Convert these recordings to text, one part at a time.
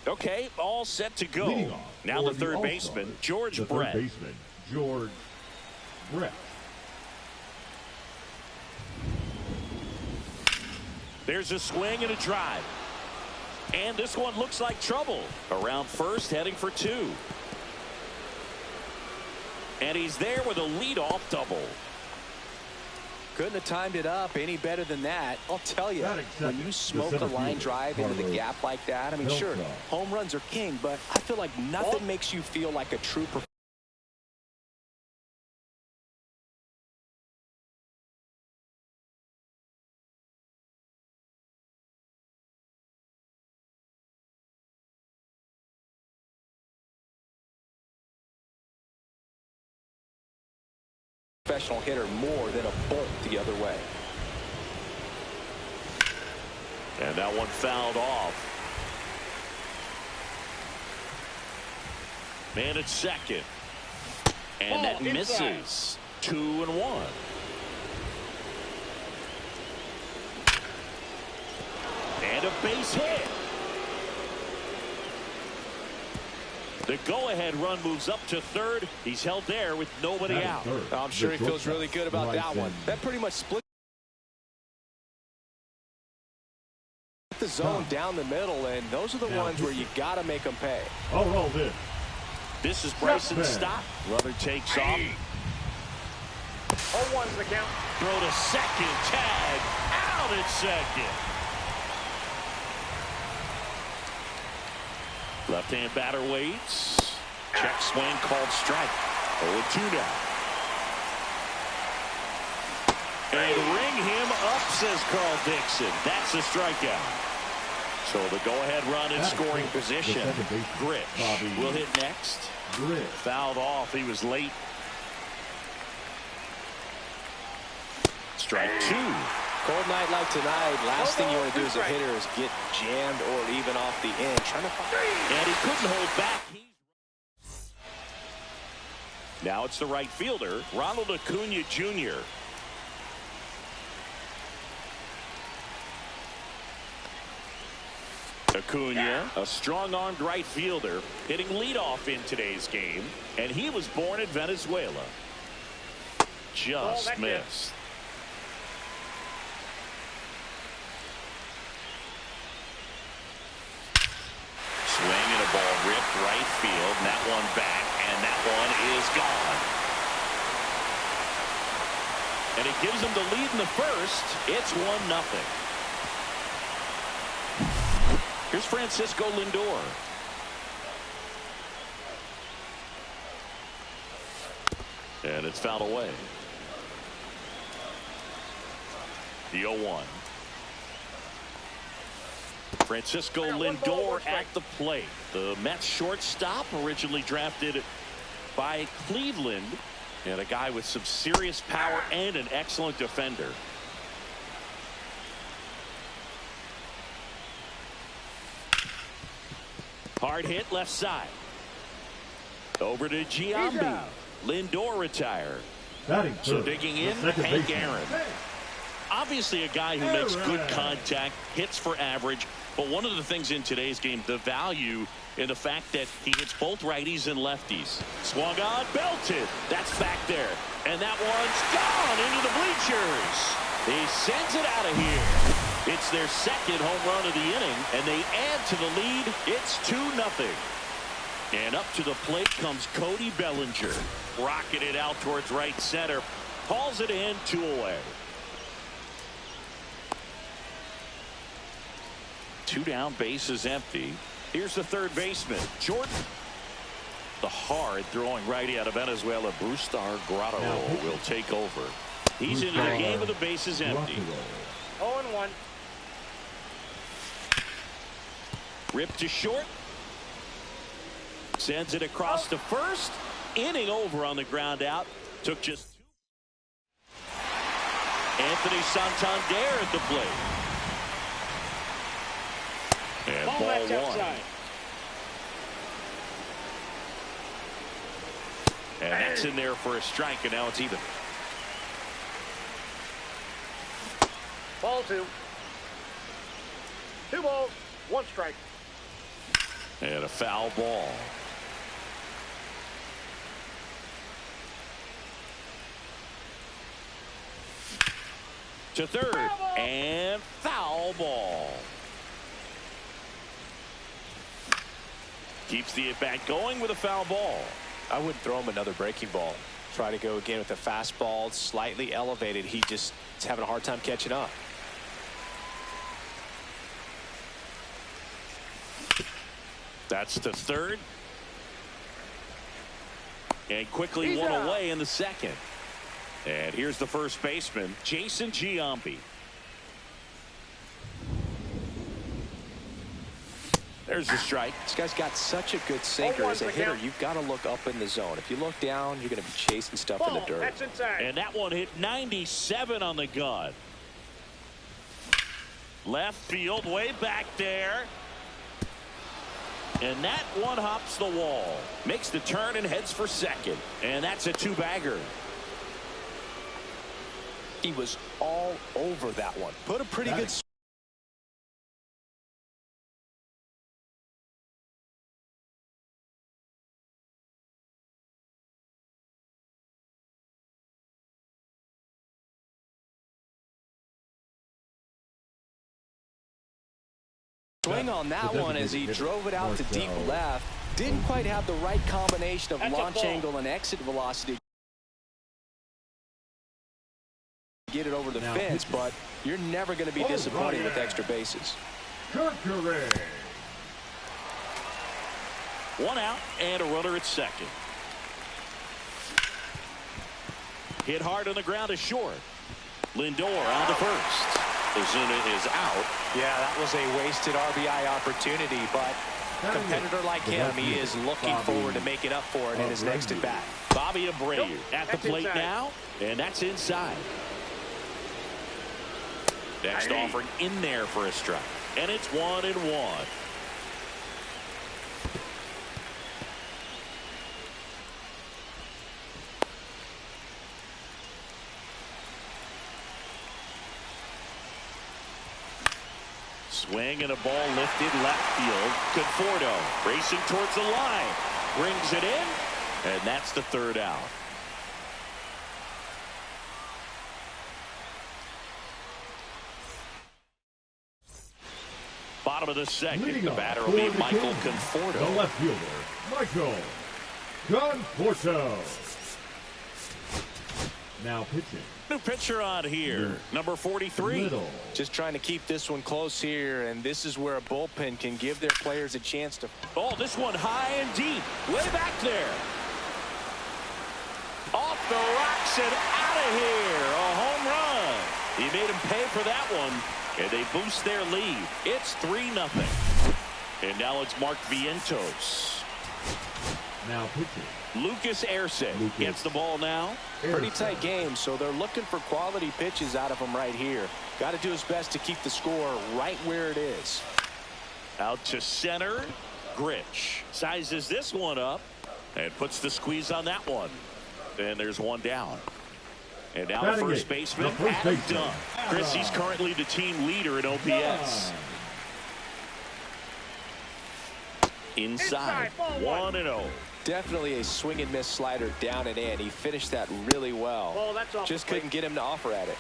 Okay, all set to go. Now the third baseman, George Brett. There's a swing and a drive. And this one looks like trouble. Around first, heading for two. And he's there with a leadoff double. Couldn't have timed it up any better than that. I'll tell you, when you smoke a line drive into the gap like that, I mean, sure, home runs are king, but I feel like nothing makes you feel like a true professional hitter more than a bolt the other way. And that one fouled off. Man at second. And that misses. 2-1. And a base hit. The go-ahead run moves up to third. He's held there with nobody out. I'm sure he feels really good about that one. That pretty much split the zone down the middle, and those are the ones where you got to make them pay. This is Bryson Stott. Runner takes off. 0-1's the count. Throw to second. Tag. Out at second. Left-hand batter waits. Check swing called strike. 0-2 now. And ring him up, says Carl Dixon. That's a strikeout. So the go-ahead run in scoring position. Grich will hit next. Fouled off. He was late. Strike two. Cold night like tonight, last thing you want to do as a hitter is get jammed or even off the end. Trying to find. And he couldn't hold back. Now it's the right fielder, Ronald Acuna Jr. Acuna, a strong-armed right fielder, hitting leadoff in today's game, and he was born in Venezuela. Just missed. Swing and a ball ripped right field, and that one back, and that one is gone. And it gives them the lead in the first. It's 1-0. Here's Francisco Lindor. And it's fouled away. The 0-1. Francisco Lindor at the plate. The Mets shortstop, originally drafted by Cleveland, and a guy with some serious power and an excellent defender. Hard hit left side. Over to Giambi. Lindor retired. So digging in, Hank Aaron. Obviously a guy who makes good contact, hits for average, but one of the things in today's game, the value in the fact that he hits both righties and lefties. Swung on, belted. That's back there. And that one's gone into the bleachers. He sends it out of here. It's their second home run of the inning, and they add to the lead. It's 2-0. And up to the plate comes Cody Bellinger. Rocketed it out towards right center. Calls it in, 2 away. 2 down, base is empty. Here's the third baseman, Jordan. The hard throwing righty out of Venezuela, Brusdar Graterol, will take over. He's into the game with the bases empty. 0-1. Ripped to short. Sends it across to first. Inning over on the ground out. Took just 2. Anthony Santander at the plate. And ball 1. And that's in there for a strike, and now it's even. Ball 2. 2 balls, 1 strike. And a foul ball. To third. And foul ball. Keeps the at-bat going with a foul ball. I wouldn't throw him another breaking ball. Try to go again with a fastball, slightly elevated. He just is having a hard time catching up. That's to third. And quickly one away in the second. And here's the first baseman, Jason Giambi. There's the strike. This guy's got such a good sinker. As a hitter, you've got to look up in the zone. If you look down, you're going to be chasing stuff in the dirt. That's inside. And that one hit 97 on the gun. Left field, way back there. And that one hops the wall. Makes the turn and heads for second. And that's a two-bagger. He was all over that one. Put a pretty good swing on that one as he drove it out to deep left. Didn't quite have the right combination of launch angle and exit velocity. Get it over the fence, but you're never going to be disappointed with extra bases. One out and a runner at second. Hit hard on the ground is short. Lindor on to first. Ozuna is out. Yeah, that was a wasted RBI opportunity, but a competitor like him, he is looking forward to making up for it in his next at bat. Bobby Abreu at the plate now, and that's inside. Next offering in there for a strike, and it's 1-1. Swing and a ball lifted left field. Conforto racing towards the line. Brings it in, and that's the third out. Bottom of the second, the batter will be Michael Conforto. The left fielder, Michael Conforto. Now pitching. New pitcher on here, number 43. Middle. Just trying to keep this one close here, and this is where a bullpen can give their players a chance to. Oh, this one high and deep, way back there. Off the rocks and out of here, a home run. He made him pay for that one, and they boost their lead. It's 3-0. And now it's Mark Vientos. Now pitching. Lucas Erce gets the ball now. Pretty tight game, so they're looking for quality pitches out of him right here. Got to do his best to keep the score right where it is. Out to center. Grich sizes this one up and puts the squeeze on that one. And there's one down. And now the first baseman, Adam Dunn. Chris, he's currently the team leader in OPS. Inside, 1-0. Definitely a swing and miss slider down and in. He finished that really well. Just couldn't get him to offer at it.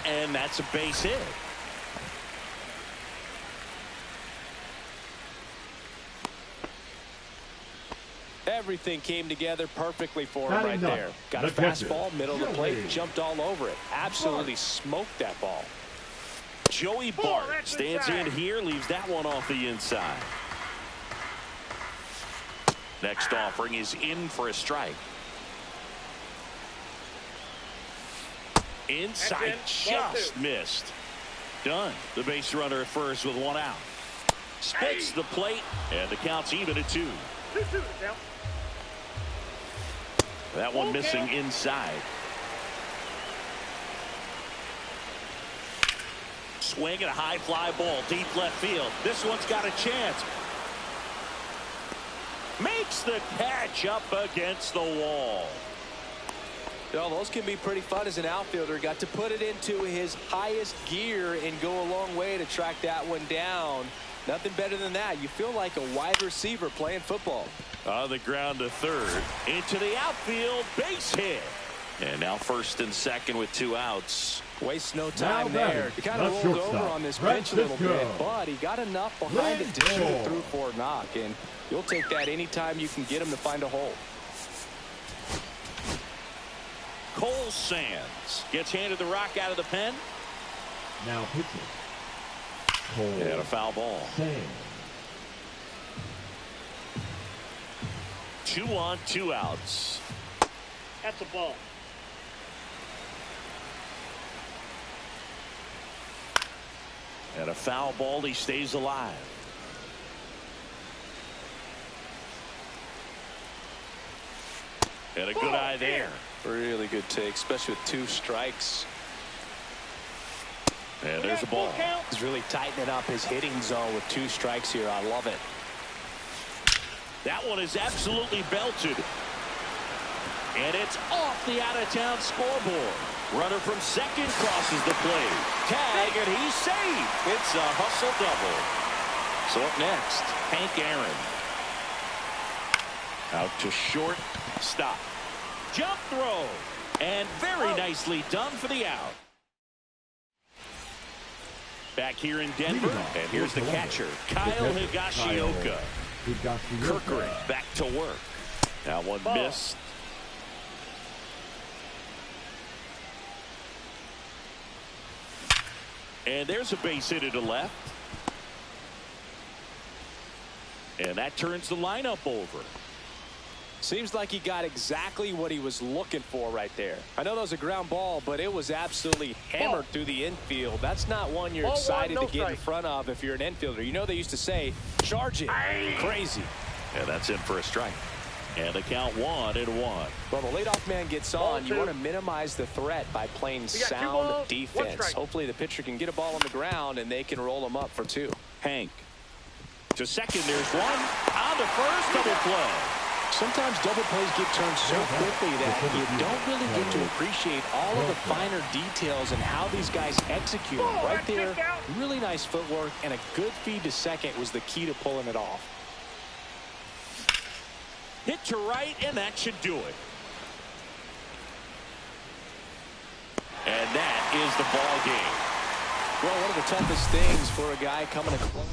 And that's a base hit. Everything came together perfectly for him right there. Got a fastball, middle of the plate, jumped all over it. Absolutely smoked that ball. Joey Bart stands in here, leaves that one off the inside. Next offering is in for a strike. Inside, just missed. Dunn, the base runner at first with one out. Spits the plate, and the count's even at 2. That one missing inside. Swing and a high fly ball deep left field. This one's got a chance. Makes the catch up against the wall. Well, those can be pretty fun as an outfielder. Got to put it into his highest gear and go a long way to track that one down. Nothing better than that. You feel like a wide receiver playing football. On the ground to third. Into the outfield. Base hit. And now first and second with 2 outs. Wastes no time there. He kind of rolled over on this pitch a little bit, but he got enough behind it to shoot it through for a knock. And you'll take that anytime you can get him to find a hole. Cole Sands gets handed the rock out of the pen. Now pitching. Cole and a foul ball. Sands. 2 on, 2 outs. That's a ball. And a foul ball. He stays alive. And a good eye there. Really good take, especially with 2 strikes. And there's a ball. He's really tightening up his hitting zone with 2 strikes here. I love it. That one is absolutely belted. And it's off the out-of-town scoreboard. Runner from second crosses the plate. Tag, and he's safe. It's a hustle double. So up next, Hank Aaron. Out to short. Stop. Jump throw. And very nicely done for the out. Back here in Denver. And here's the catcher, Kyle Higashioka. Kerkering back to work. That one missed. And there's a base hit to the left. And that turns the lineup over. Seems like he got exactly what he was looking for right there. I know that was a ground ball, but it was absolutely hammered through the infield. That's not one you're excited to get in front of if you're an infielder. You know they used to say, charge it. Crazy. And that's in for a strike. And the count 1-1. Well, the leadoff man gets on. You want to minimize the threat by playing sound defense. Hopefully the pitcher can get a ball on the ground and they can roll him up for 2. Hank to second. There's one. On to first. Double play. Sometimes double plays get turned so quickly that you don't really get to appreciate all of the finer details and how these guys execute them. Right there, really nice footwork, and a good feed to second was the key to pulling it off. Hit to right, and that should do it. And that is the ball game. Well, one of the toughest things for a guy coming to close.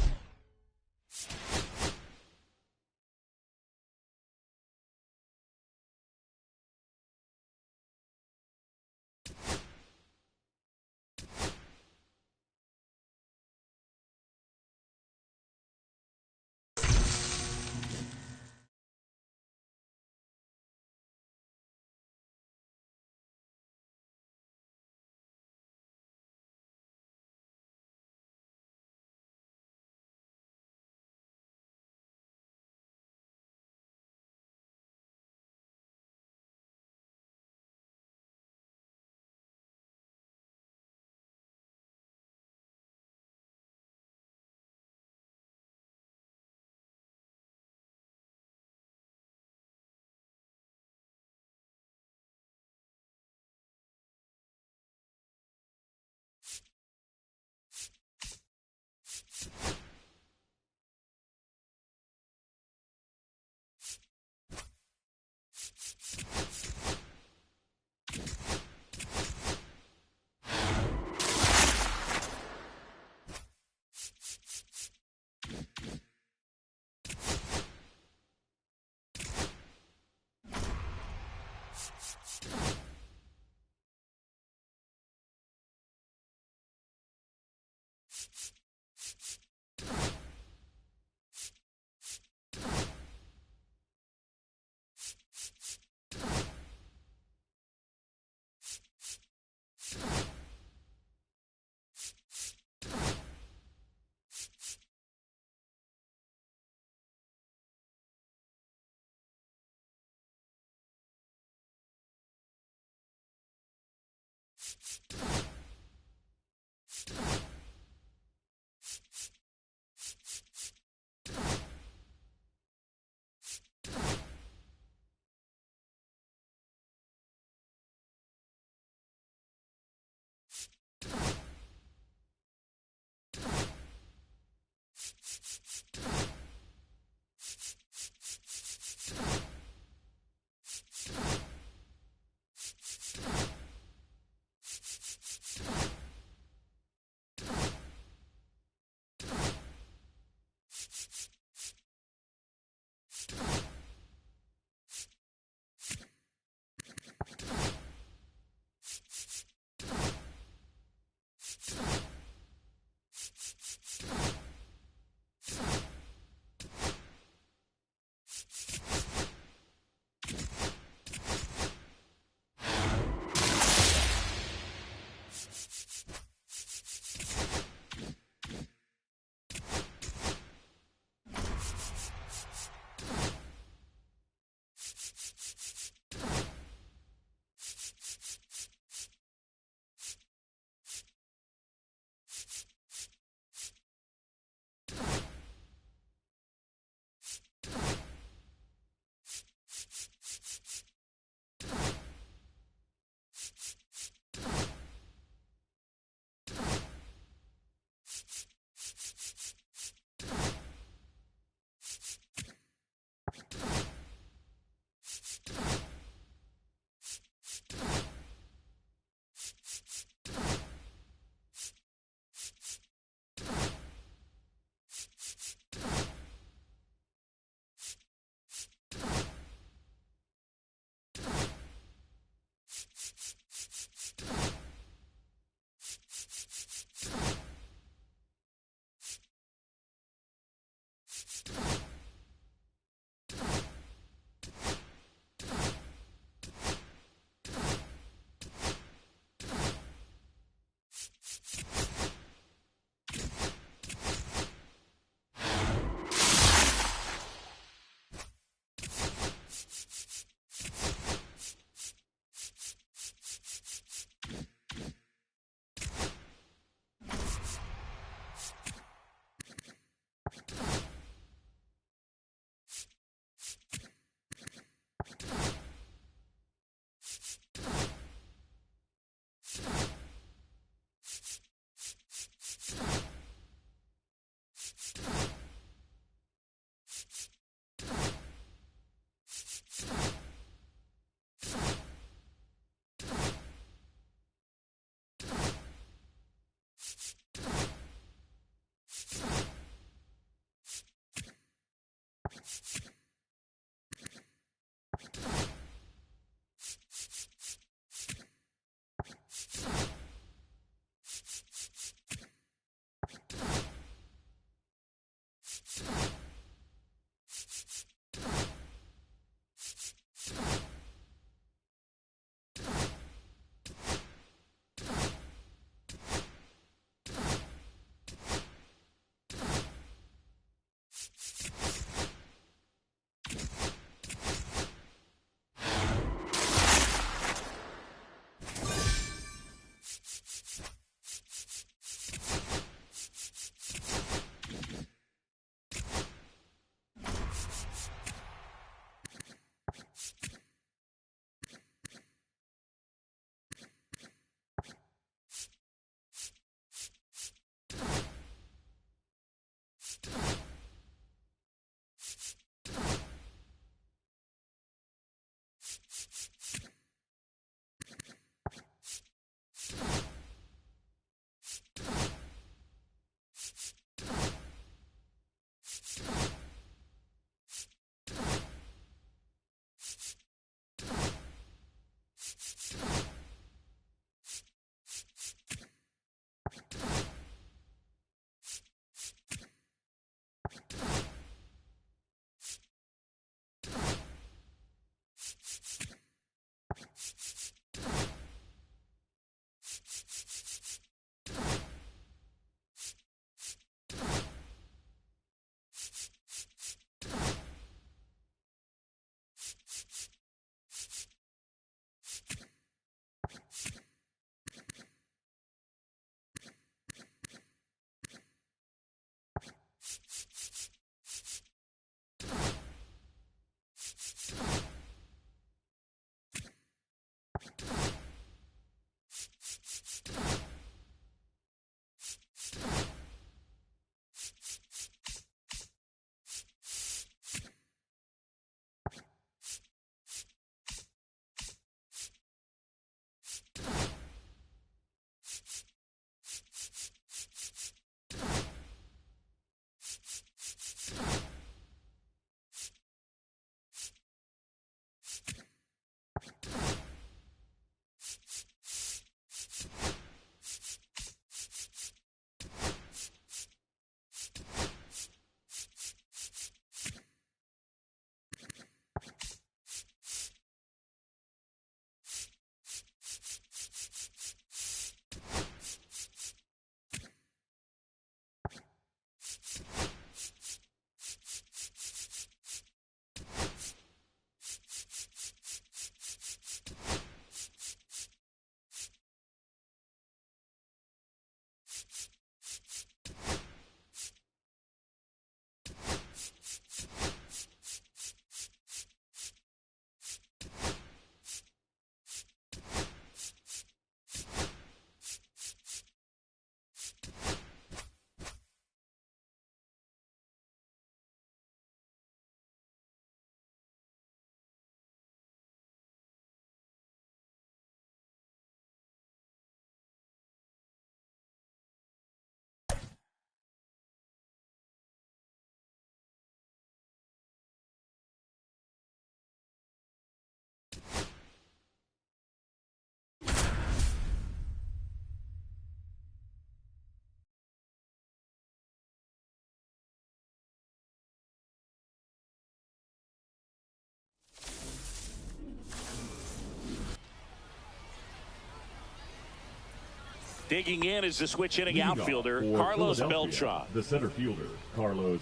Digging in is the switch hitting outfielder, Carlos Beltran. The center fielder, Carlos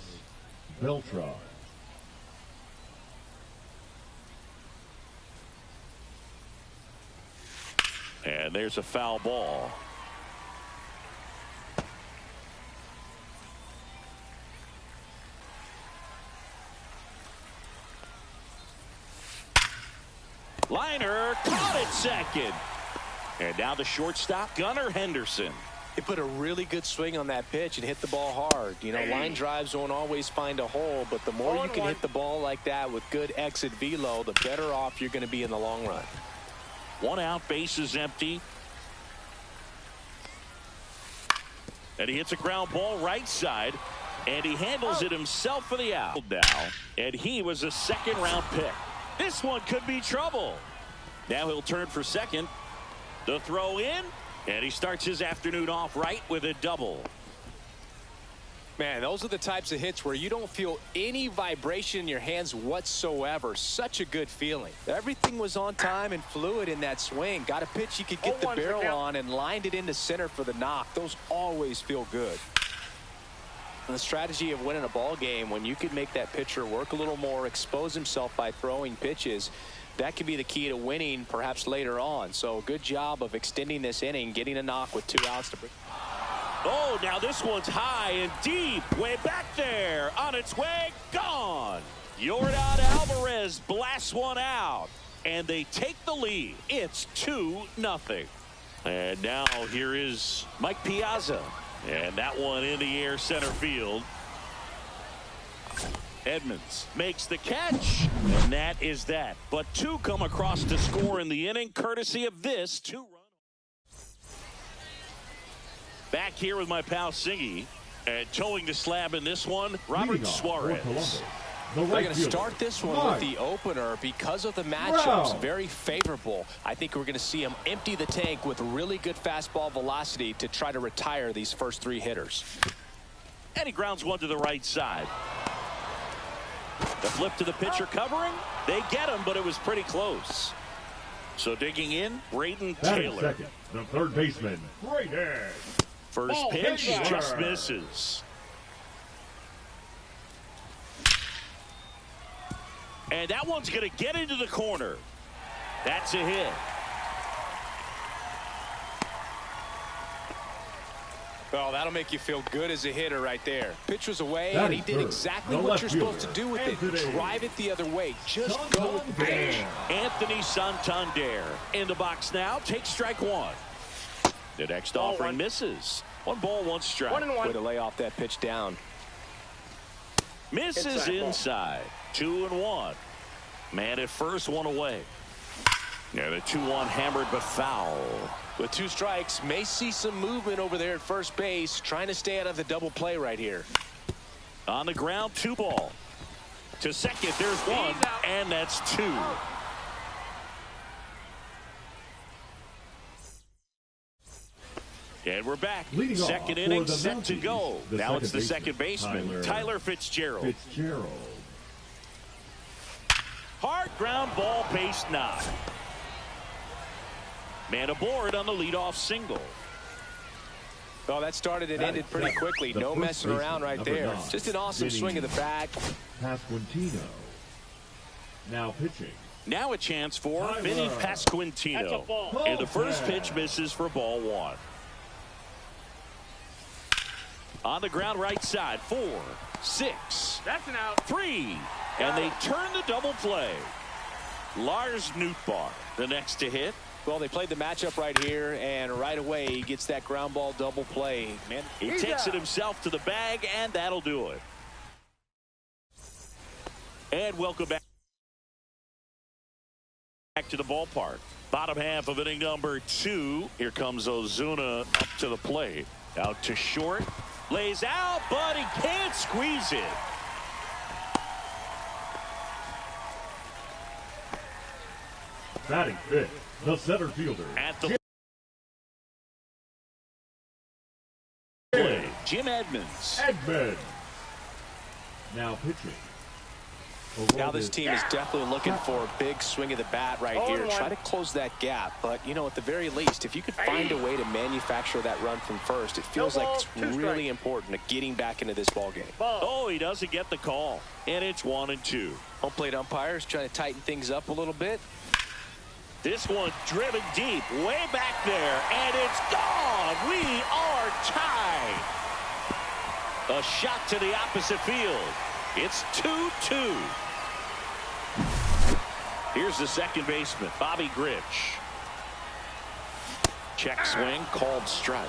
Beltran. And there's a foul ball. Liner caught it second. And now the shortstop, Gunnar Henderson. He put a really good swing on that pitch and hit the ball hard. You know, line drives won't always find a hole, but the more you can hit the ball like that with good exit velo, the better off you're going to be in the long run. 1 out, base is empty. And he hits a ground ball right side. And he handles it himself for the out now. And he was a second-round pick. This one could be trouble. Now he'll turn for second. The throw in. And he starts his afternoon off right with a double. Man, those are the types of hits where you don't feel any vibration in your hands whatsoever. Such a good feeling. Everything was on time and fluid in that swing. Got a pitch you could get the barrel on and lined it into center for the knock. Those always feel good. And the strategy of winning a ball game, when you can make that pitcher work a little more, expose himself by throwing pitches, that could be the key to winning perhaps later on. So good job of extending this inning, getting a knock with 2 outs to bring. Oh, now this one's high and deep, way back there, on its way, gone. Yordan Alvarez blasts one out, and they take the lead. It's 2-0. And now here is Mike Piazza, and that one in the air center field. Edmonds makes the catch, and that is that. But 2 come across to score in the inning, courtesy of this 2-run. Back here with my pal Singy, and towing the slab in this one, Robert Suarez. They're going to start this one with the opener because of the matchups. Very favorable. I think we're going to see him empty the tank with really good fastball velocity to try to retire these first 3 hitters. And he grounds one to the right side. The flip to the pitcher covering. They get him, but it was pretty close. So digging in, Braden Taylor. Second, the third baseman, Braden. First pitch just misses. And that one's going to get into the corner. That's a hit. Well, that'll make you feel good as a hitter right there. Pitch was away, and he did exactly what you're supposed to do with it. Drive it the other way. Just go with the pitch. Anthony Santander in the box now. Takes strike 1. The next offering misses. 1 ball, 1 strike. 1-1. Way to lay off that pitch down. Misses inside. 2-1. Man at first, 1 away. And a 2-1 hammered but foul. With 2 strikes, may see some movement over there at first base, trying to stay out of the double play right here. On the ground, 2 ball. To second, there's 1, and that's 2. And we're back. Second inning set to go. Now it's the second baseman, Tyler Fitzgerald. Hard ground ball, base knock. Man aboard on the leadoff single. Well, that started and ended pretty quickly. No messing around right there. Just an awesome swing of the bat. Pasquantino. Now pitching. Now a chance for Vinny Pasquantino. And the first pitch misses for ball 1. On the ground right side, 4, 6. That's an out. 3. And they turn the double play. Lars Nootbaar, the next to hit. Well, they played the matchup right here, and right away he gets that ground ball double play. Man, he takes it himself to the bag, and that'll do it. And welcome back to the ballpark. Bottom half of inning number 2. Here comes Ozuna up to the plate. Out to short. Lays out, but he can't squeeze it. Batting 5th, the center fielder. At the play, Jim Edmonds. Now pitching. Now this team is definitely looking for a big swing of the bat right here. Try to close that gap. But, you know, at the very least, if you could find a way to manufacture that run from first, it feels like it's really important to getting back into this ball game. Oh, he doesn't get the call. And it's 1-2. Home plate umpires trying to tighten things up a little bit. This one driven deep, way back there, and it's gone. We are tied. A shot to the opposite field. It's 2-2. Here's the second baseman, Bobby Grich. Check swing, called strike.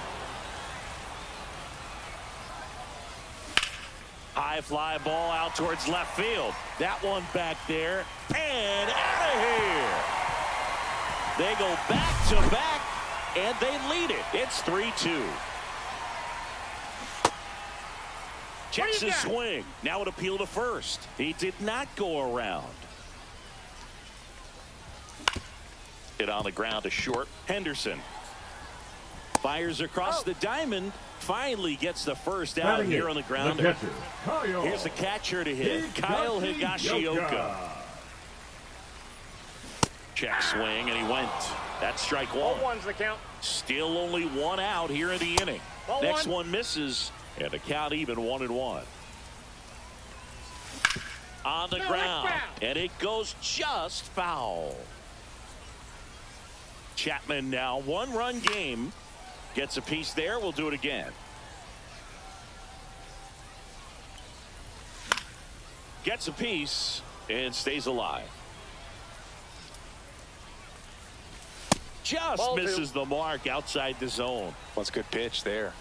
High fly ball out towards left field. That one back there, and out of here. They go back to back, and they lead it. It's 3-2. Checks his swing. Now an appeal to first. He did not go around. Hit on the ground to short. Henderson fires across the diamond. Finally gets the first out here on the ground. Here's the catcher to hit. Kyle Higashioka. Check swing, and he went. That's strike one. 0-1's the count. Still only one out here in the inning. Next one misses. And the count even 1-1. On the ground. And it goes just foul. Chapman now 1-run game. Gets a piece there. We'll do it again. Gets a piece and stays alive. Just misses the mark outside the zone. That's a good pitch there.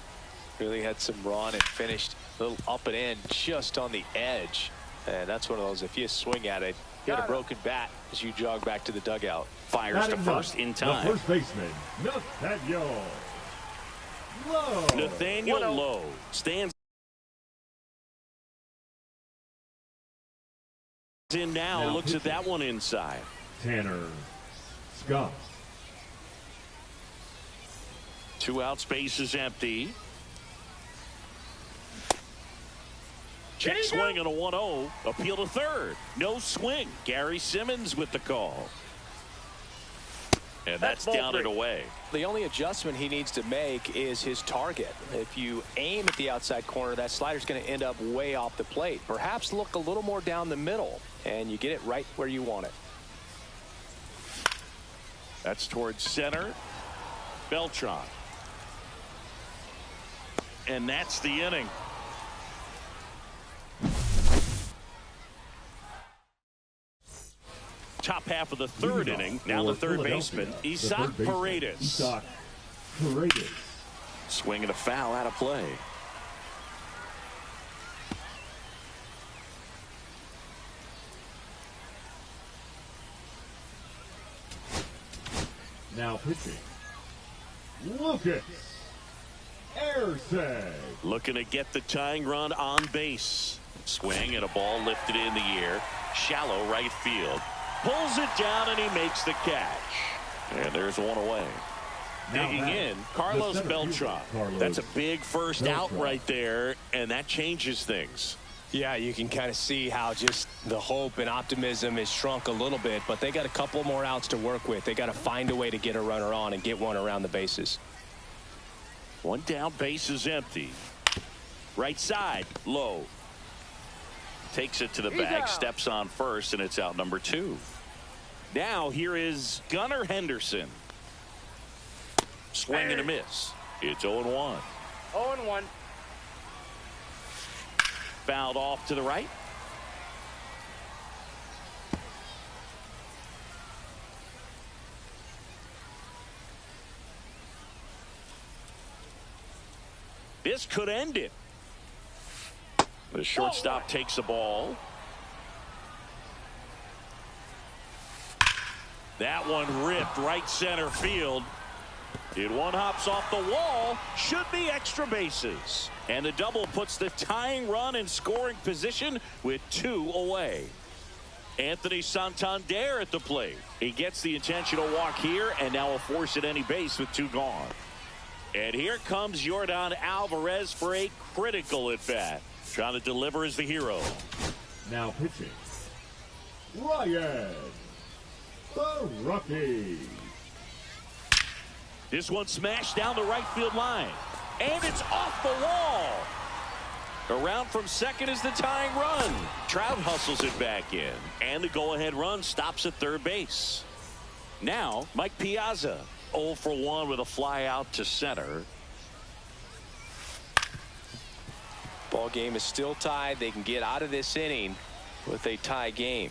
Really had some run and finished a little up and in just on the edge. And that's one of those, if you swing at it, you had a broken bat as you jog back to the dugout. Fires to first in time. The first baseman, Nathaniel Lowe. Nathaniel Lowe stands in now looks at that one inside. Tanner Scott. 2 out, space is empty. Check swing on a 1-0. Appeal to third. No swing. Gary Simmons with the call. And that's down and away. The only adjustment he needs to make is his target. If you aim at the outside corner, that slider's going to end up way off the plate. Perhaps look a little more down the middle, and you get it right where you want it. That's towards center. Beltran. And that's the inning. Top half of the third inning. Now the third baseman, Isaac Paredes. Swing and a foul out of play. Now pitching, Lucas Erceg. Looking to get the tying run on base. Swing and a ball lifted in the air. Shallow right field. Pulls it down and he makes the catch. And there's one away. Digging in, Carlos Beltran. That's a big first out right there, and that changes things. Yeah, you can kind of see how just the hope and optimism is shrunk a little bit, but they got a couple more outs to work with. They got to find a way to get a runner on and get one around the bases. One down, base is empty. Right side, Low. Takes it to the bag, steps on first, and it's out number 2. Now here is Gunnar Henderson. Swing and a miss. It's 0-1. 0-1. Fouled off to the right. This could end it. The shortstop takes the ball. That one ripped right center field. It one hops off the wall. Should be extra bases. And the double puts the tying run in scoring position with 2 away. Anthony Santander at the plate. He gets the intentional walk here and now will force at any base with 2 gone. And here comes Yordan Alvarez for a critical at bat. Trying to deliver as the hero. Now pitching, Ryan, the rookie. This one smashed down the right field line. And it's off the wall. Around from second is the tying run. Trout hustles it back in. And the go-ahead run stops at third base. Now, Mike Piazza, 0 for 1 with a fly out to center. Ball game is still tied. They can get out of this inning with a tie game.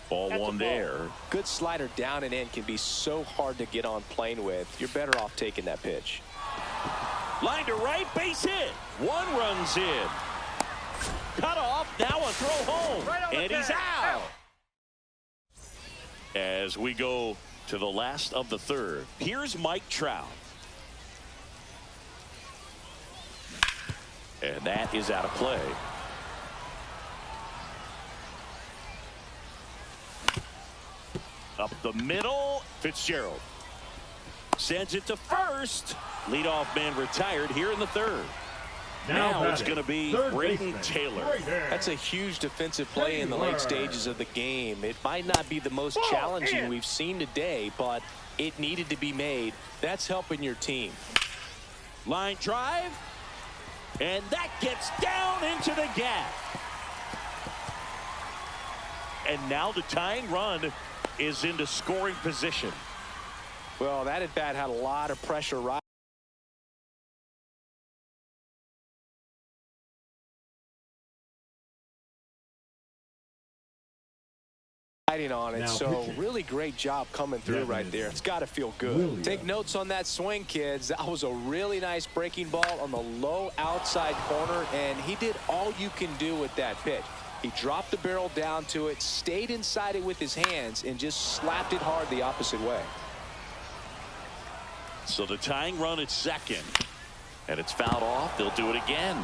Ball one there. Good slider down and in can be so hard to get on plane with. You're better off taking that pitch. Line to right, base hit. One runs in. Cut off, now a throw home. And he's out. As we go to the last of the third, here's Mike Trout. And that is out of play. Up the middle, Fitzgerald sends it to first. Leadoff man retired here in the third. Now it's going to be Brayden Taylor. That's a huge defensive play in the late stages of the game. It might not be the most challenging we've seen today, but it needed to be made. That's helping your team. Line drive, and that gets down into the gap. And now the tying run is into scoring position. Well, that at bat had a lot of pressure riding on it. So really great job coming through right there. It's got to feel good. Take notes on that swing, kids. That was a really nice breaking ball on the low outside corner, and he did all you can do with that pitch. He dropped the barrel down to it, stayed inside it with his hands, and just slapped it hard the opposite way. So the tying run at second, and it's fouled off. They'll do it again.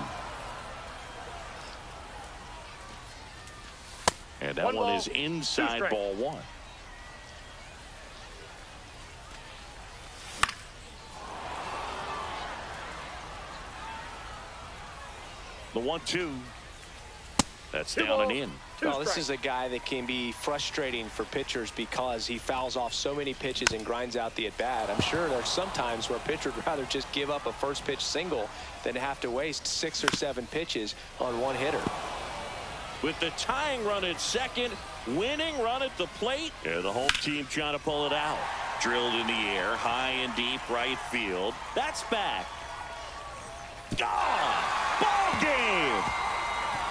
And that one is inside ball one. The 1-2. That's down and in. Well, this is a guy that can be frustrating for pitchers because he fouls off so many pitches and grinds out the at-bat. I'm sure there's some times where a pitcher would rather just give up a first pitch single than have to waste 6 or 7 pitches on one hitter. With the tying run at second, winning run at the plate, and the home team trying to pull it out. Drilled in the air, high and deep right field. That's back. Gone! Ball game!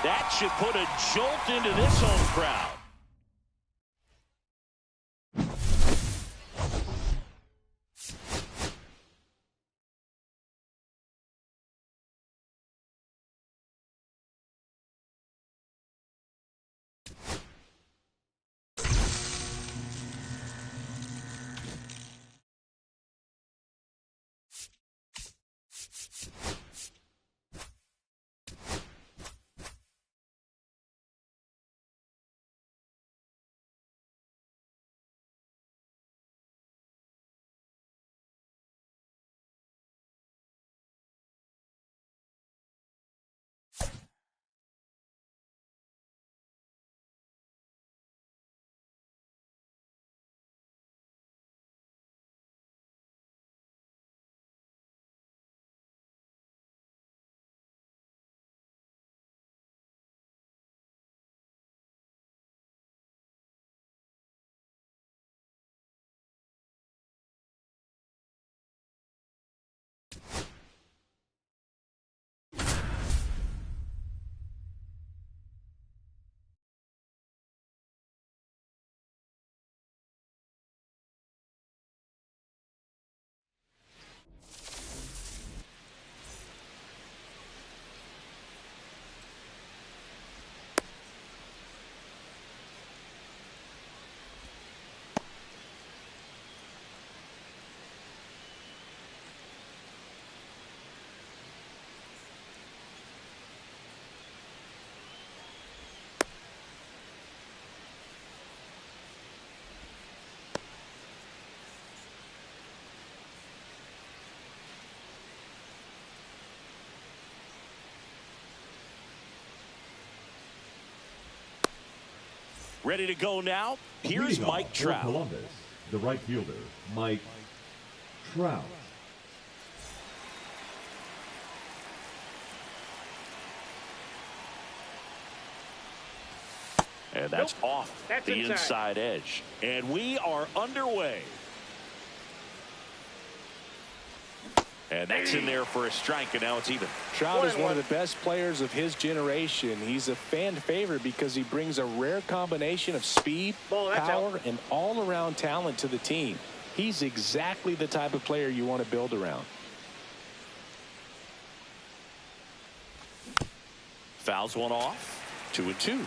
That should put a jolt into this home crowd. Ready to go now. Here's Mike Trout. Columbus, the right fielder, Mike Trout. And that's off the inside edge. And we are underway. And that's in there for a strike, and now it's even. Trout is one of the best players of his generation. He's a fan favorite because he brings a rare combination of speed, power, and all-around talent to the team. He's exactly the type of player you want to build around. Fouls one off. 2-2.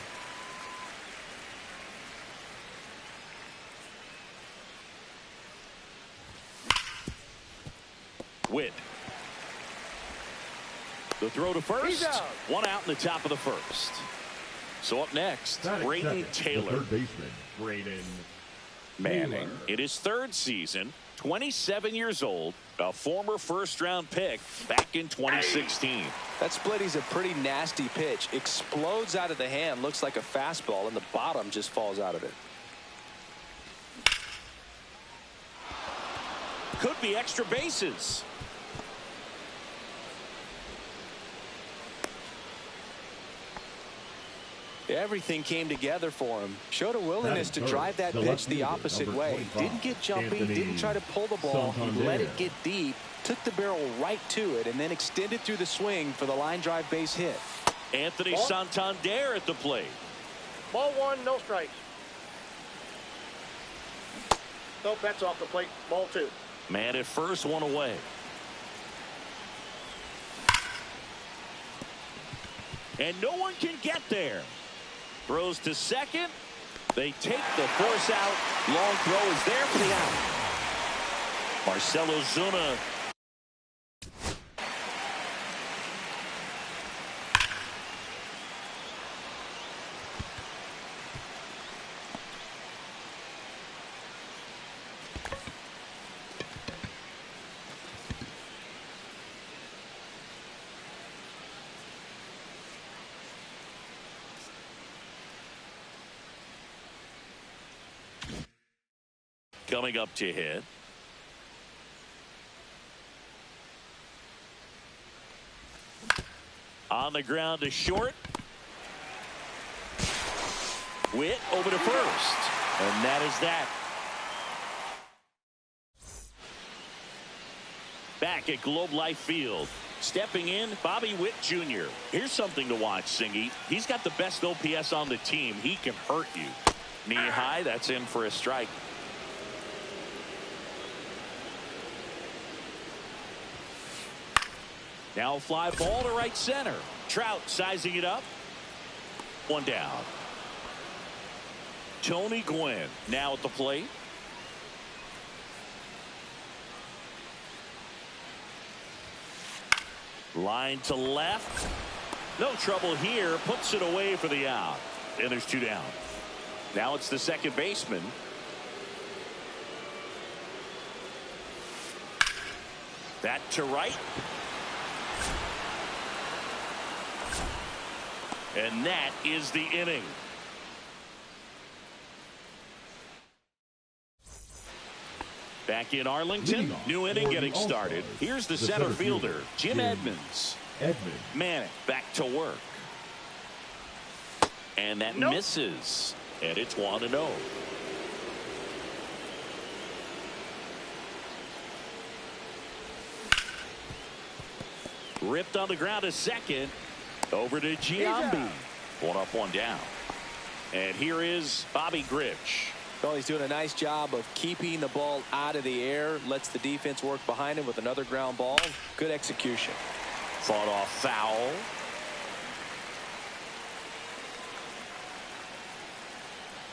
Witt. The throw to first. One out in the top of the first. So up next, Brayden Taylor. The third baseman, Brayden Manning. In his third season, 27 years old, a former first-round pick back in 2016. That split is a pretty nasty pitch. Explodes out of the hand, looks like a fastball, and the bottom just falls out of it. Could be extra bases. Everything came together for him. Showed a willingness to drive that pitch the opposite way. Didn't get jumpy, didn't try to pull the ball. He let it get deep, took the barrel right to it, and then extended through the swing for the line drive base hit. Anthony Santander at the plate. Ball one, no strikes. Nope, that's off the plate. Ball two. Man at first, one away. And no one can get there. Throws to second. They take the force out. Long throw is there for the out. Marcell Ozuna. Coming up to hit. On the ground to short. Witt over to first. And that is that. Back at Globe Life Field. Stepping in, Bobby Witt Jr. Here's something to watch, Singy. He's got the best OPS on the team. He can hurt you. Knee high, that's in for a strike. Now a fly ball to right center. Trout sizing it up. One down. Tony Gwynn now at the plate. Line to left. No trouble here. Puts it away for the out. And there's two down. Now it's the second baseman. That to right. And that is the inning. Back in Arlington, new inning getting started. Here's the center fielder, Jim Edmonds. Manic back to work. And that misses. And it's 1-0. Ripped on the ground to second. Over to Giambi. One up, one down. And here is Bobby Grich. Well, he's doing a nice job of keeping the ball out of the air. Lets the defense work behind him with another ground ball. Good execution. Fought off foul.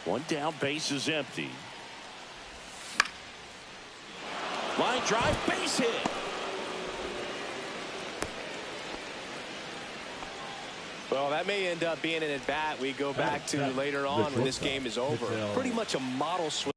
One down, base is empty. Line drive, base hit. Well, that may end up being an at-bat we go back to later on when this game is over. Pretty much a model swing.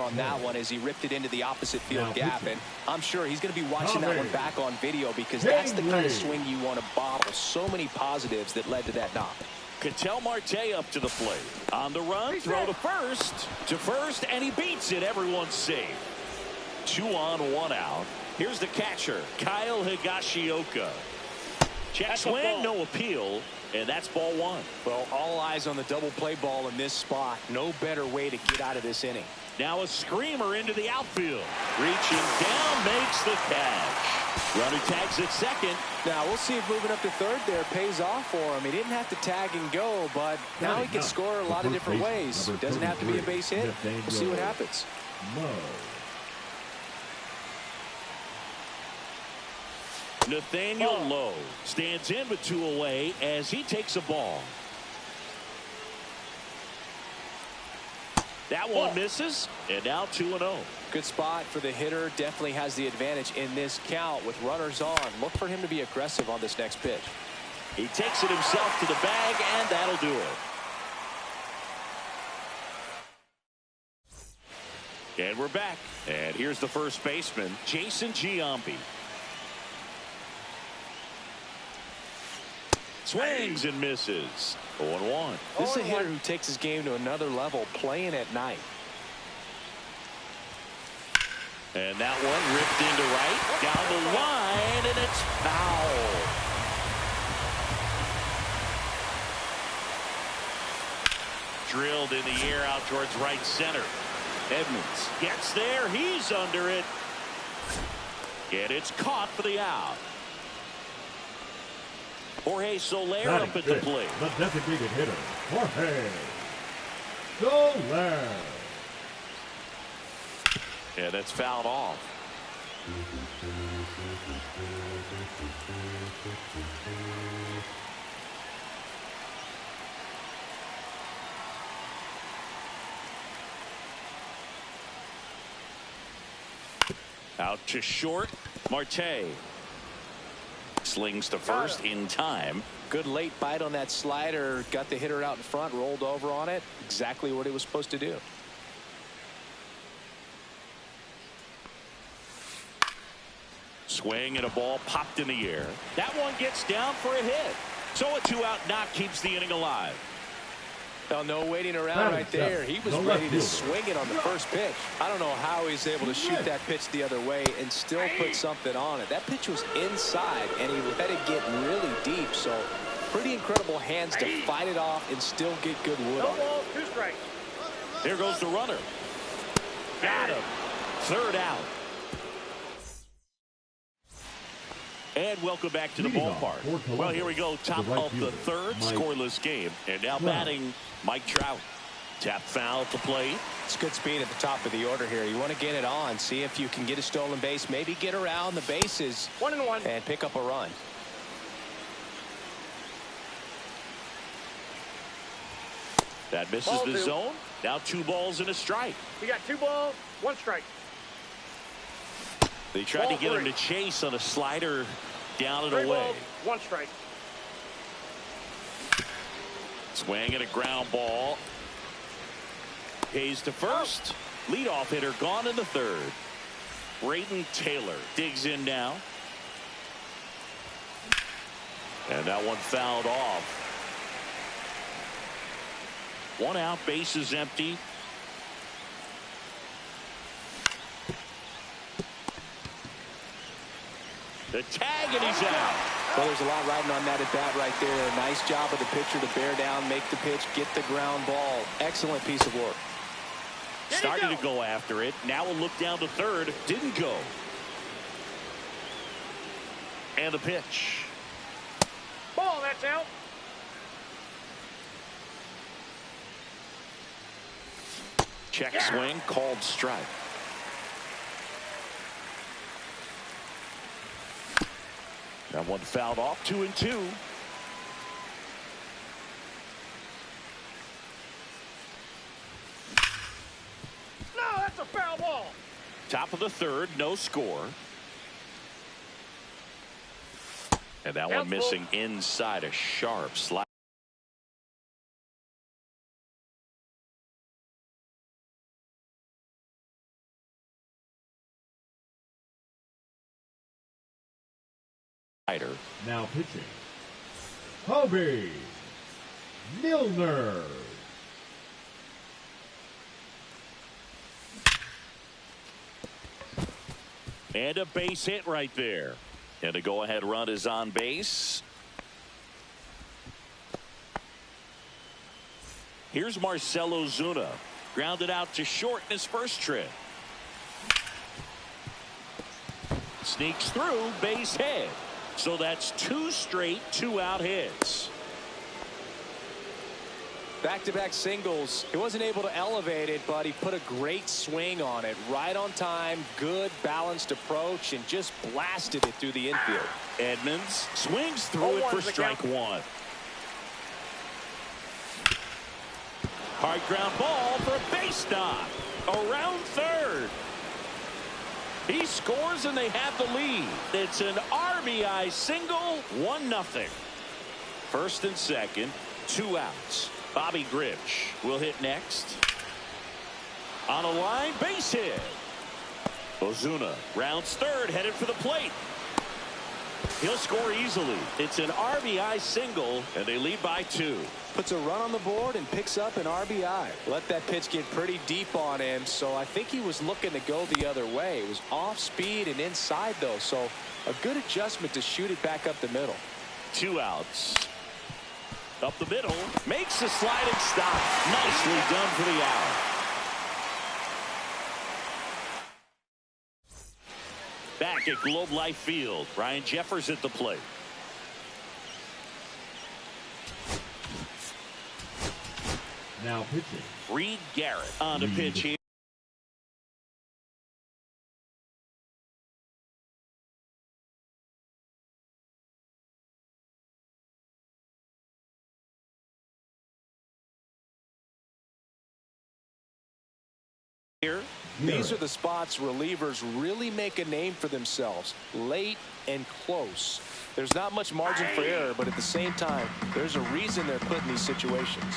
on that one as he ripped it into the opposite field gap. And I'm sure he's going to be watching that one back on video because that's the kind of swing you want to bottle. So many positives that led to that knock. Ketel Marte up to the plate. On the run, throw to first, and he beats it. Everyone's safe. 2 on, 1 out. Here's the catcher, Kyle Higashioka. Check swing, no appeal, and that's ball 1. Well, all eyes on the double play ball in this spot. No better way to get out of this inning. Now a screamer into the outfield. Reaching down, makes the catch. Runner tags at second. Now we'll see if moving up to third there pays off for him. He didn't have to tag and go, but now he can score a lot of different ways. It doesn't have to be a base hit. We'll see what happens. Nathaniel Lowe stands in with 2 away as he takes a ball. That one misses, and now 2-0. Good spot for the hitter. Definitely has the advantage in this count with runners on. Look for him to be aggressive on this next pitch. He takes it himself to the bag, and that'll do it. And we're back. And here's the first baseman, Jason Giambi. Swings and misses. 0-1. This is a hitter who takes his game to another level, playing at night. And that one ripped into right, down the line, and it's foul. Drilled in the air out towards right center. Edmonds gets there. He's under it. And it's caught for the out. Jorge Soler up at the plate. The designated hitter, Jorge Soler. Yeah, that's fouled off. Out to short, Marte. Slings to first in time. Good late bite on that slider. Got the hitter out in front, rolled over on it. Exactly what he was supposed to do. Swing and a ball popped in the air. That one gets down for a hit. So a 2-out knock keeps the inning alive. Well, no waiting around right there. He was ready to swing it on the first pitch. I don't know how he's able to shoot that pitch the other way and still put something on it. That pitch was inside, and he let it get really deep. So pretty incredible hands to fight it off and still get good wood on it. 2 strikes. There goes the runner. Got him. 3rd out. And welcome back to the ballpark. Well, here we go. Top of the 3rd, scoreless game. And now batting, Mike Trout. Tap foul to plate. It's good speed at the top of the order here. You want to get it on. See if you can get a stolen base. Maybe get around the bases. 1-1. And pick up a run. That misses the zone. Now 2 balls and a strike. We got 2 balls, 1 strike. They tried to get him to chase on a slider down and away. Balls, 1 strike. Swing and a ground ball. Hayes to first. Leadoff hitter gone in the 3rd. Brayden Taylor digs in now. And that one fouled off. 1 out, base is empty. The tag, and he's out. Well, there's a lot riding on that at bat right there. A nice job of the pitcher to bear down, make the pitch, get the ground ball. Excellent piece of work. Started to go after it. Now a look down to 3rd. Didn't go. And the pitch. Ball, that's out. Check swing, called strike. That one fouled off. 2-2. No, that's a foul ball. Top of the 3rd, no score. And that one missing inside a sharp slide. Now pitching, Kobe Milner. And a base hit right there. And a go-ahead run is on base. Here's Marcell Ozuna. Grounded out to short in his first trip. Sneaks through, base hit. So that's 2 straight 2-out hits. Back-to-back singles. He wasn't able to elevate it, but he put a great swing on it. Right on time, good balanced approach, and just blasted it through the infield. Edmonds swings through it for strike 1. Hard ground ball for a base stop. Around third. He scores and they have the lead. It's an RBI single, 1-0. First and second, 2 outs. Bobby Grich will hit next. On a line, base hit. Ozuna rounds third, headed for the plate. He'll score easily. It's an RBI single, and they lead by 2. Puts a run on the board and picks up an RBI. Let that pitch get pretty deep on him, so I think he was looking to go the other way. It was off speed and inside, though, so a good adjustment to shoot it back up the middle. 2 outs. Up the middle, makes a sliding stop. Nicely done for the out. Back at Globe Life Field, Ryan Jeffers at the plate. Now pitching, Reed Garrett on the pitch here. These are the spots relievers really make a name for themselves. Late and close. There's not much margin for error, but at the same time, there's a reason they're put in these situations.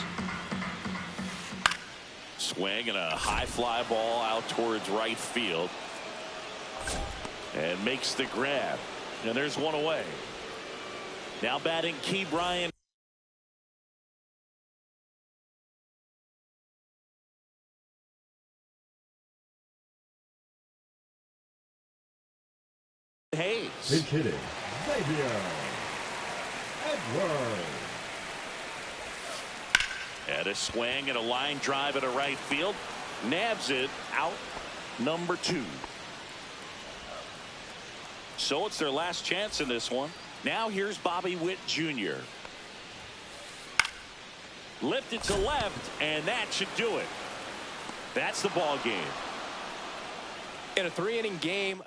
Swing and a high fly ball out towards right field. And makes the grab. And there's one away. Now batting Ke'Bryan Hayes. Pinch hitting, Xavier Edwards. And a swing and a line drive at a right field. Nabs it out number 2. So it's their last chance in this one. Now here's Bobby Witt Jr. Lifted to left, and that should do it. That's the ball game. In a 3-inning game,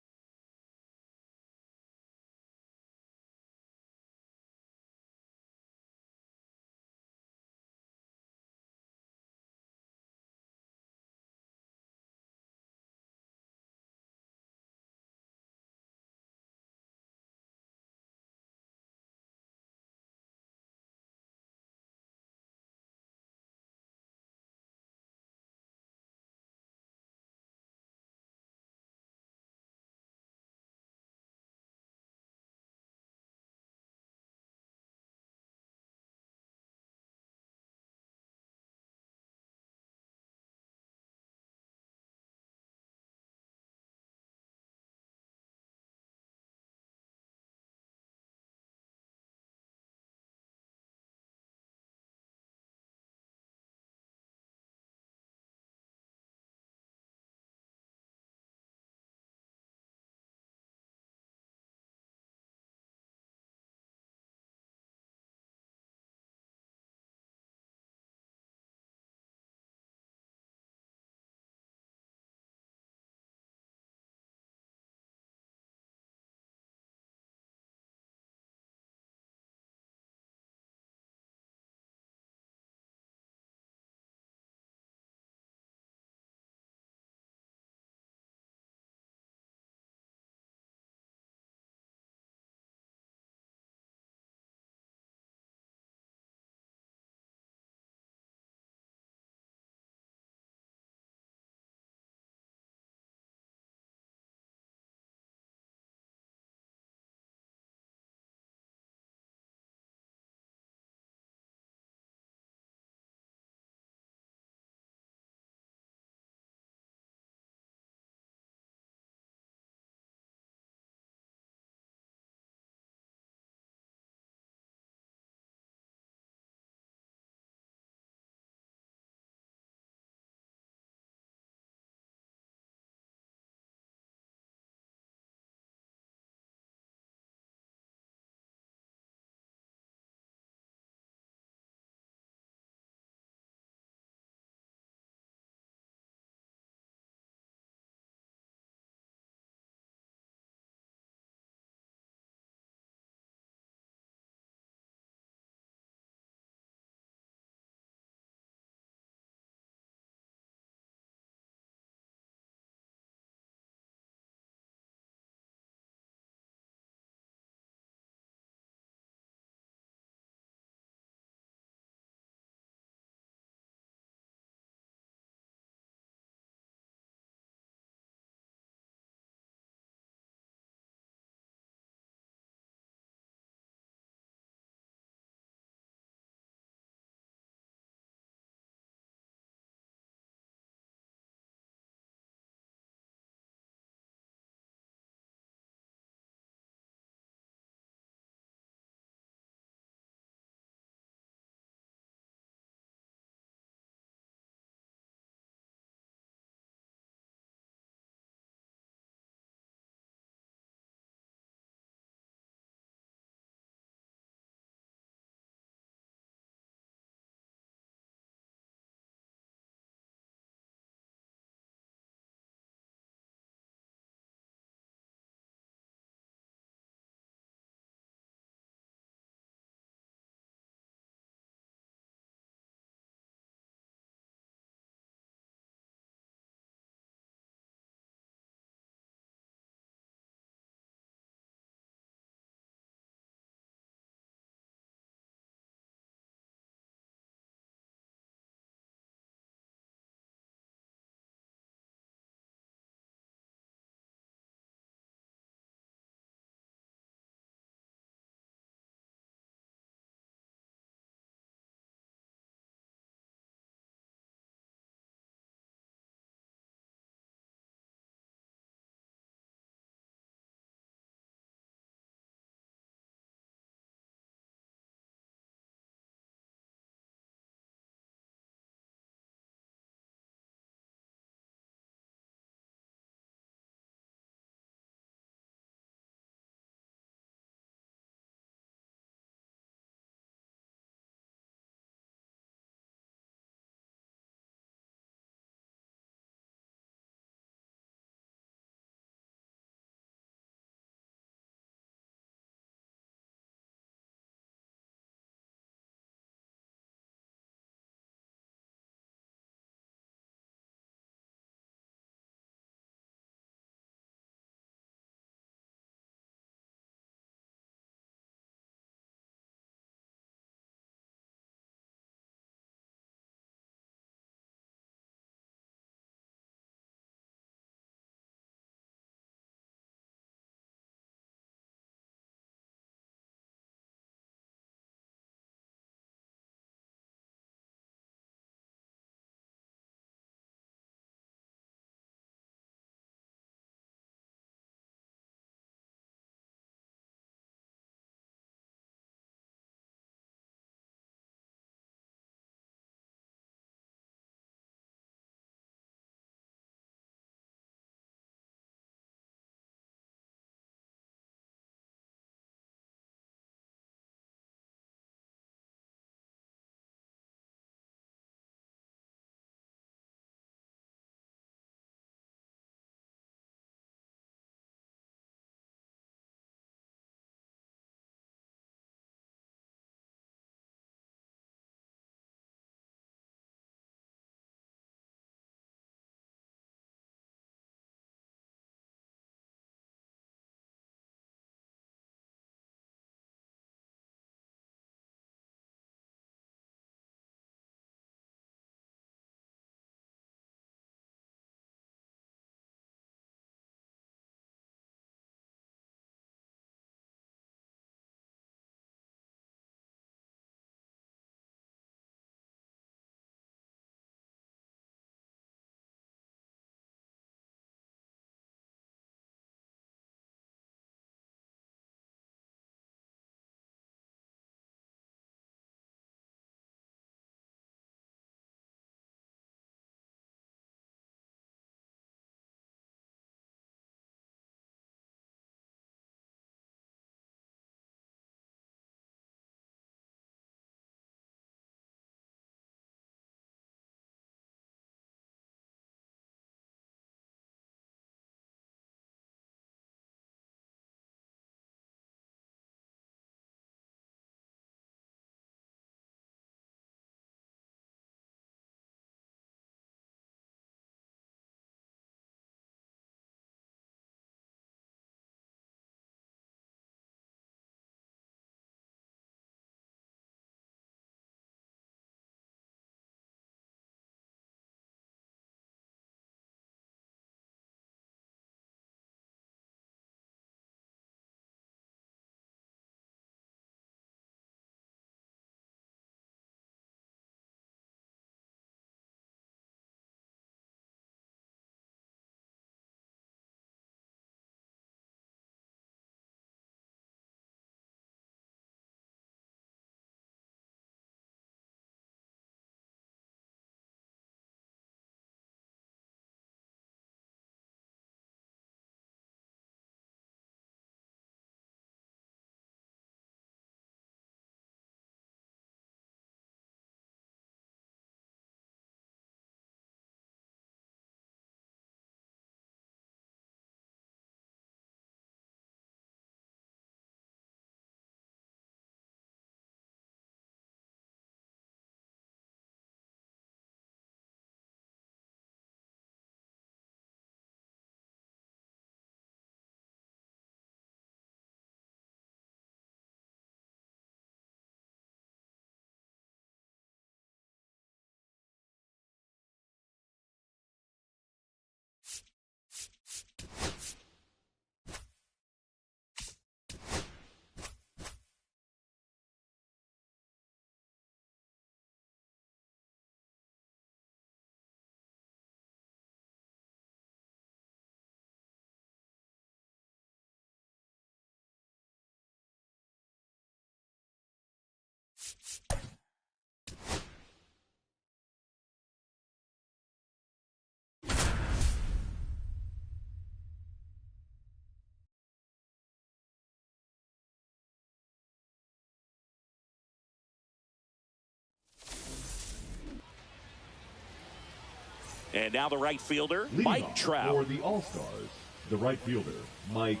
And now the right fielder, Leading Mike off Trout. For the All-Stars, the right fielder, Mike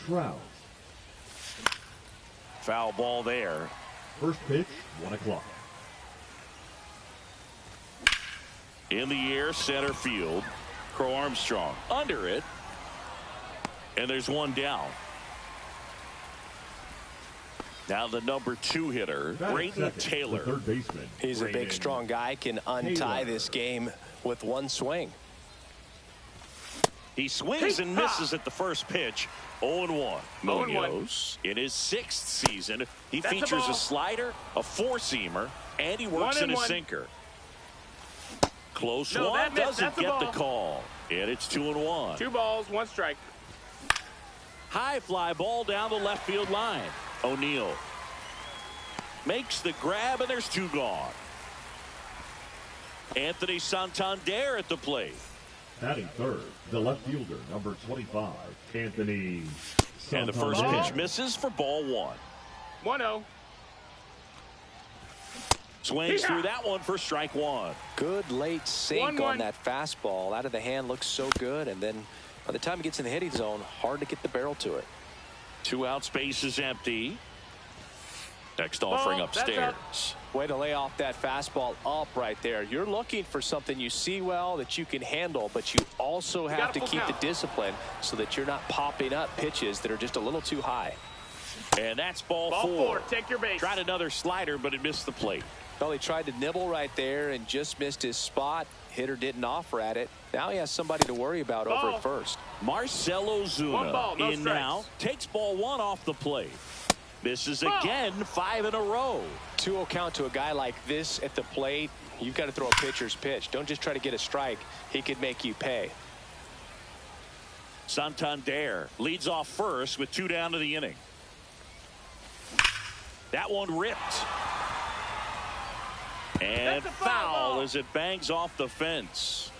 Trout. Foul ball there. First pitch, 1 o'clock. In the air, center field. Crow Armstrong under it. And there's one down. Now the number 2 hitter, Brayden Taylor. Third baseman. He's a big, strong guy, can untie this game with one swing. He swings and misses at the first pitch. 0-1. Munoz in his 6th season. He features a slider, a 4-seamer, and he works in a sinker. Close one, doesn't get the call. And it's 2-1. 2 balls, 1 strike. High fly ball down the left field line. O'Neill makes the grab, and there's 2 gone. Anthony Santander at the plate. Batting third, the left fielder, number 25, Anthony Santander. And the first pitch misses for ball 1. 1-0. Swings through that one for strike 1. Good late sink on that fastball. Out of the hand, looks so good. And then by the time it gets in the hitting zone, hard to get the barrel to it. 2 out, space is empty. Next offering upstairs. Way to lay off that fastball up right there. You're looking for something you see well that you can handle, but you also have to keep the discipline so that you're not popping up pitches that are just a little too high. And that's ball 4. Take your base. Tried another slider, but it missed the plate. Well, he tried to nibble right there and just missed his spot. Hitter didn't offer at it. Now he has somebody to worry about over at first. Marcell Ozuna in now. Takes ball 1 off the plate. Misses again, 5 in a row. 2-0 count to a guy like this at the plate. You've got to throw a pitcher's pitch. Don't just try to get a strike. He could make you pay. Santander leads off first with 2 down to the inning. That one ripped. And foul as it bangs off the fence.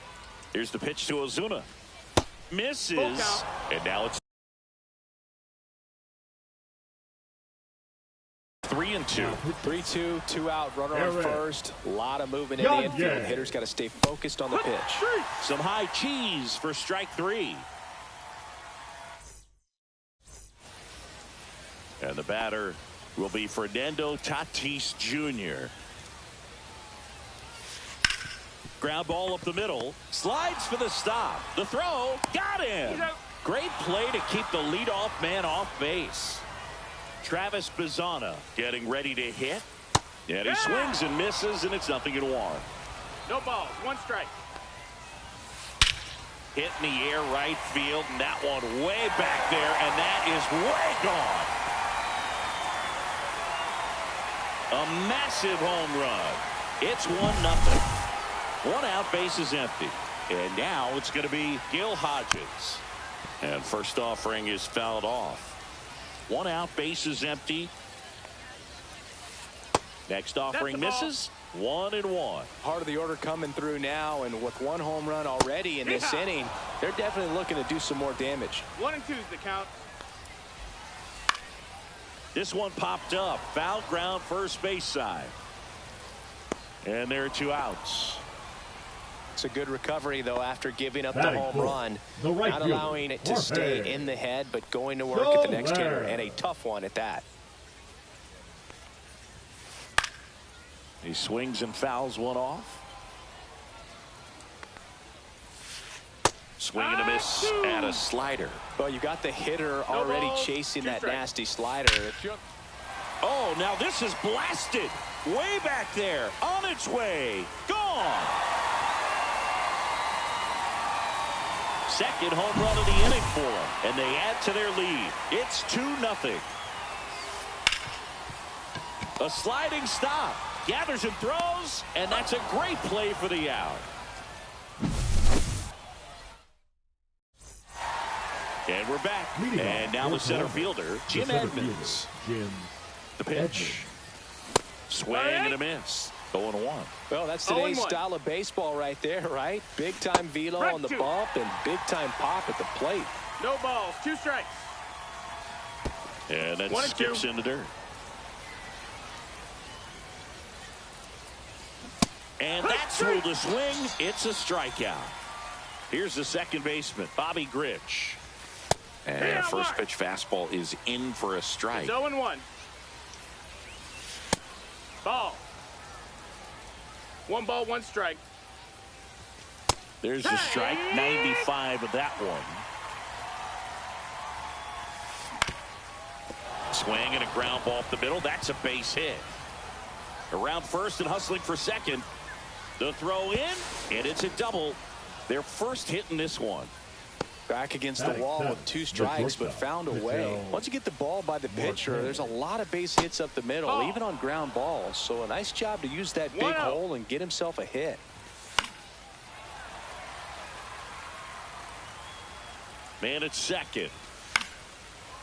Here's the pitch to Ozuna. Misses. And now it's 3-2. 3-2, 2 out, runner on first. A lot of movement in the infield. Hitter's got to stay focused on the pitch. Some high cheese for strike 3. And the batter will be Fernando Tatis Jr. Ground ball up the middle. Slides for the stop. The throw. Got him. Great play to keep the leadoff man off base. Travis Bazzana getting ready to hit. And he swings and misses, and it's 0-1. No balls, 1 strike. Hit in the air right field, and that one way back there, and that is way gone. A massive home run. It's 1-0. 1 out, base is empty. And now it's going to be Gil Hodges. And first offering is fouled off. 1 out, base is empty. Next offering misses. 1-1. Part of the order coming through now, and with 1 home run already in this inning, they're definitely looking to do some more damage. 1-2 is the count. This one popped up. Foul ground, first base side. And there are 2 outs. It's a good recovery, though, after giving up the home run. Not allowing it to stay in the head, but going to work at the next hitter, and a tough one at that. He swings and fouls one off. Swing and a miss at a slider. Well, you got the hitter already chasing that nasty slider. Oh, now this is blasted. Way back there. On its way. Gone. Second home run of the inning for them, and they add to their lead. It's 2-0. A sliding stop. Gathers and throws, and that's a great play for the out. And we're back. And now the center fielder, Jim Edmonds. The pitch. Swing and a miss. 0-1. Well, that's today's style of baseball right there, right? Big-time velo on the bump and big-time pop at the plate. No balls, 2 strikes. And that skips in the dirt. And that's ruled a swing. It's a strikeout. Here's the second baseman, Bobby Grich. And first pitch fastball is in for a strike. 0-1. Ball. 1 ball, 1 strike. There's the strike, 95 of that one. Swing and a ground ball up the middle. That's a base hit. Around first and hustling for second. The throw in, and it's a double. Their first hit in this one. Back against the wall with 2 strikes, but found a way. Once you get the ball by the pitcher, there's a lot of base hits up the middle, even on ground balls. So a nice job to use that big hole and get himself a hit. Man at second.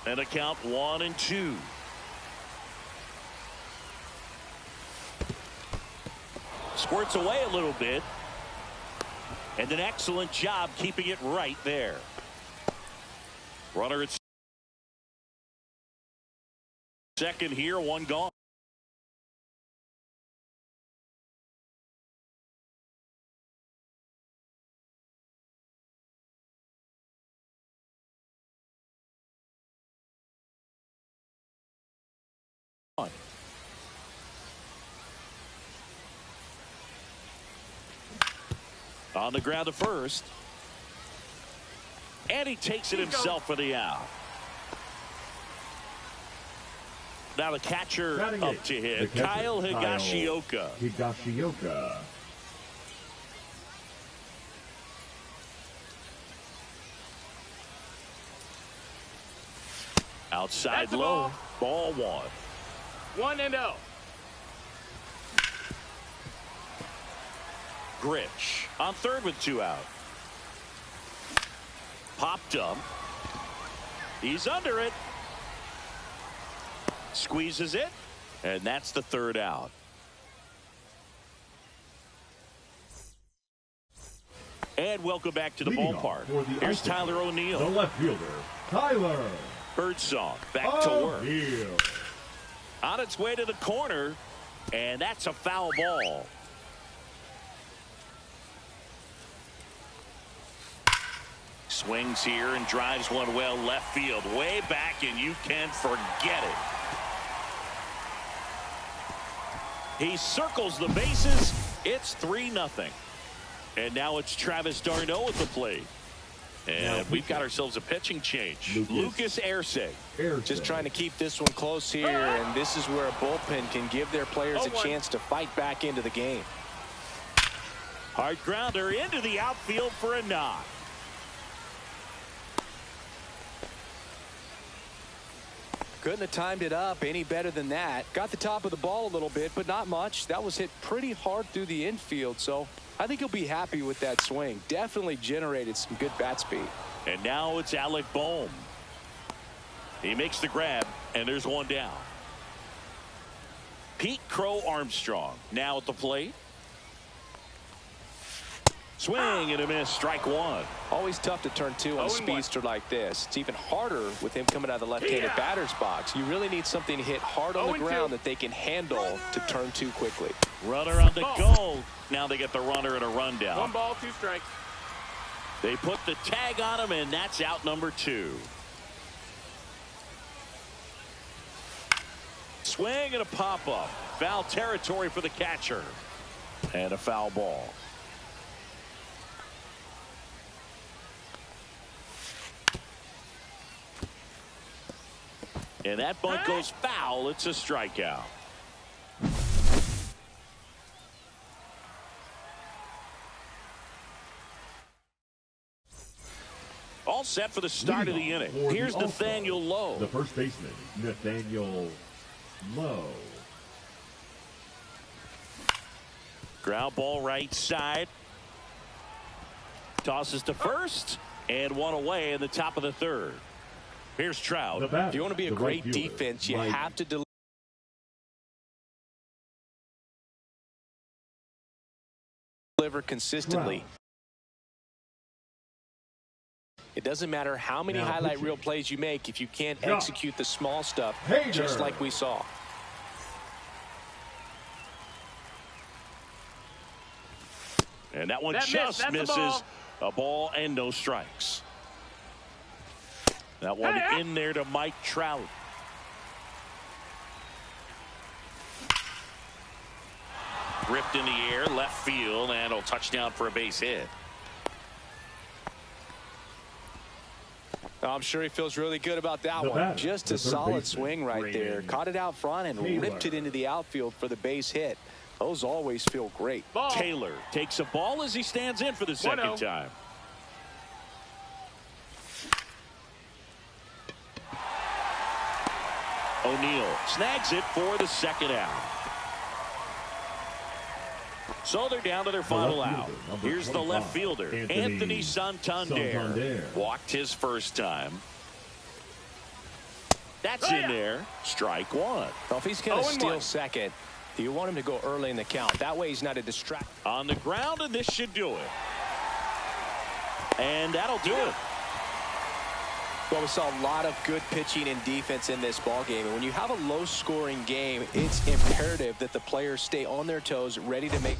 And a count 1-2. Squirts away a little bit. And an excellent job keeping it right there. Runner at second here, 1 gone. On the ground to first. And he takes it himself for the out. Now the catcher up to hit, Kyle Higashioka. Outside low, ball 1. 1-0. Grich on third with 2 out. Popped up. He's under it. Squeezes it. And that's the 3rd out. And welcome back to the ballpark. Here's Tyler O'Neill. The left fielder, Tyler Birdsong back to work. On its way to the corner. And that's a foul ball. Swings here and drives one well left field, way back, and you can forget it. He circles the bases. It's 3-0. And now it's Travis d'Arnaud at the plate. And we've got ourselves a pitching change. Lucas Erceg. Just trying to keep this one close here, and this is where a bullpen can give their players a chance to fight back into the game. Hard grounder into the outfield for a knock. Couldn't have timed it up any better than that. Got the top of the ball a little bit, but not much. That was hit pretty hard through the infield, so I think he'll be happy with that swing. Definitely generated some good bat speed. And now it's Alec Bohm. He makes the grab, and there's 1 down. Pete Crow Armstrong now at the plate. Swing and a miss, strike 1. Always tough to turn 2 on a speedster like this. It's even harder with him coming out of the left-handed batter's box. You really need something hit hard on the ground that they can handle to turn 2 quickly. Runner on the go. Now they get the runner and a rundown. 1 ball, 2 strikes. They put the tag on him, and that's out number 2. Swing and a pop-up. Foul territory for the catcher. And a foul ball. And that bunt goes foul. It's a strikeout. All set for the start of the inning. Here's Nathaniel Lowe. The first baseman, Nathaniel Lowe. Ground ball right side. Tosses to first. And 1 away in the top of the 3rd. Here's Trout. If you want to be a great defense, you have to deliver consistently. It doesn't matter how many highlight reel plays you make if you can't execute the small stuff, just like we saw. And that one just misses a ball and no strikes. That one in there to Mike Trout. Ripped in the air, left field, and a touchdown for a base hit. I'm sure he feels really good about that one. Just a solid swing right there. Caught it out front and ripped it into the outfield for the base hit. Those always feel great. Taylor takes a ball as he stands in for the second time. O'Neill snags it for the second out. So they're down to their final out. Here's the left fielder, Anthony Santander. Walked his first time. That's in there. Strike one. Well, if he's going to steal second, you want him to go early in the count. That way he's not a distraction. On the ground, and this should do it. And that'll do it. Well, we saw a lot of good pitching and defense in this ball game. And when you have a low-scoring game, it's imperative that the players stay on their toes, ready to make